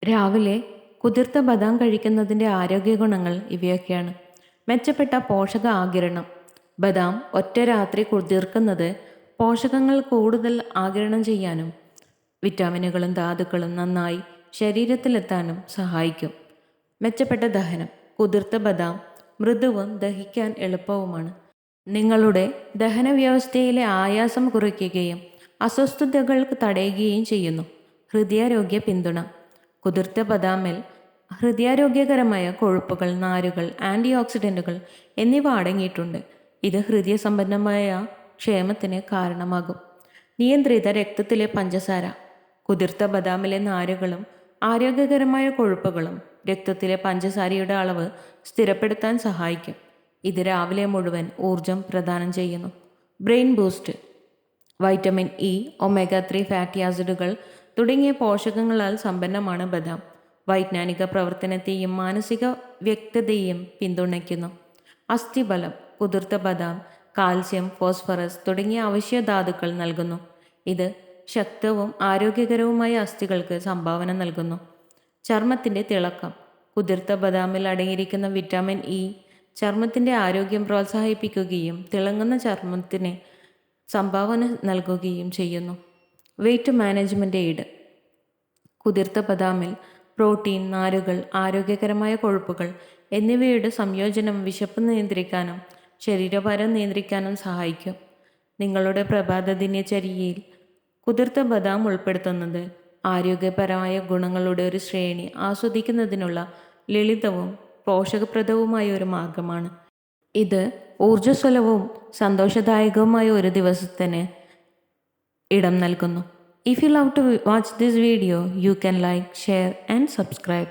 രാവിലെ കുതിർത്ത ബദാം കഴിക്കുന്നതിൻ്റെ ആരോഗ്യ ഗുണങ്ങൾ ഇവയൊക്കെയാണ്. മെച്ചപ്പെട്ട പോഷക ആഗിരണം. ബദാം ഒറ്റ രാത്രി കുതിർക്കുന്നത് പോഷകങ്ങൾ കൂടുതൽ ആഗിരണം ചെയ്യാനും വിറ്റാമിനുകളും ധാതുക്കളും നന്നായി ശരീരത്തിലെത്താനും സഹായിക്കും. മെച്ചപ്പെട്ട ദഹനം. കുതിർത്ത ബദാം മൃദുവും ദഹിക്കാൻ എളുപ്പവുമാണ്. നിങ്ങളുടെ ദഹന വ്യവസ്ഥയിലെ ആയാസം കുറയ്ക്കുകയും അസ്വസ്ഥതകൾക്ക് തടയുകയും ചെയ്യുന്നു. ഹൃദയാരോഗ്യ പിന്തുണ. കുതിർത്ത ബദാമിൽ ഹൃദയാരോഗ്യകരമായ കൊഴുപ്പുകൾ, നാരുകൾ, ആൻറ്റി ഓക്സിഡൻറ്റുകൾ എന്നിവ അടങ്ങിയിട്ടുണ്ട്. ഇത് ഹൃദയ സംബന്ധമായ ക്ഷേമത്തിന് കാരണമാകും. നിയന്ത്രിത രക്തത്തിലെ പഞ്ചസാര. കുതിർത്ത ബദാമിലെ നാരുകളും ആരോഗ്യകരമായ കൊഴുപ്പുകളും രക്തത്തിലെ പഞ്ചസാരയുടെ അളവ് സ്ഥിരപ്പെടുത്താൻ സഹായിക്കും. ഇത് രാവിലെ മുഴുവൻ ഊർജം പ്രദാനം ചെയ്യുന്നു. Brain boost. Vitamin E, omega 3 fatty ആസിഡുകൾ തുടങ്ങിയ പോഷകങ്ങളാൽ സമ്പന്നമാണ് ബദാം. വൈജ്ഞാനിക പ്രവർത്തനത്തെയും മാനസിക വ്യക്തതയെയും പിന്തുണയ്ക്കുന്നു. അസ്ഥിബലം. കുതിർത്ത ബദാം കാൽസ്യം, ഫോസ്ഫറസ് തുടങ്ങിയ അവശ്യ ധാതുക്കൾ നൽകുന്നു. ഇത് ശക്തവും ആരോഗ്യകരവുമായ അസ്ഥികൾക്ക് സംഭാവന നൽകുന്നു. ചർമ്മത്തിൻ്റെ തിളക്കം. കുതിർത്ത ബദാമിൽ അടങ്ങിയിരിക്കുന്ന വിറ്റാമിൻ ഇ ചർമ്മത്തിൻ്റെ ആരോഗ്യം പ്രോത്സാഹിപ്പിക്കുകയും തിളങ്ങുന്ന ചർമ്മത്തിന് സംഭാവന നൽകുകയും ചെയ്യുന്നു. Weight management aid. കുതിർത്ത ബദാമിൽ പ്രോട്ടീൻ, നാരുകൾ, ആരോഗ്യകരമായ കൊഴുപ്പുകൾ എന്നിവയുടെ സംയോജനം വിശപ്പ് നിയന്ത്രിക്കാനും ശരീരഭാരം നിയന്ത്രിക്കാനും സഹായിക്കും. നിങ്ങളുടെ പ്രഭാത ദിനചര്യയിൽ കുതിർത്ത ബദാം ഉൾപ്പെടുത്തുന്നത് ആരോഗ്യപരമായ ഗുണങ്ങളുടെ ഒരു ശ്രേണി ആസ്വദിക്കുന്നതിനുള്ള ലളിതവും പോഷകപ്രദവുമായ ഒരു മാർഗമാണ്. ഇത് ഊർജ്ജസ്വലവും സന്തോഷദായകവുമായ ഒരു ദിവസത്തിന് ഇടം നൽകുന്നു. If you love to watch this video, you can like, share and subscribe.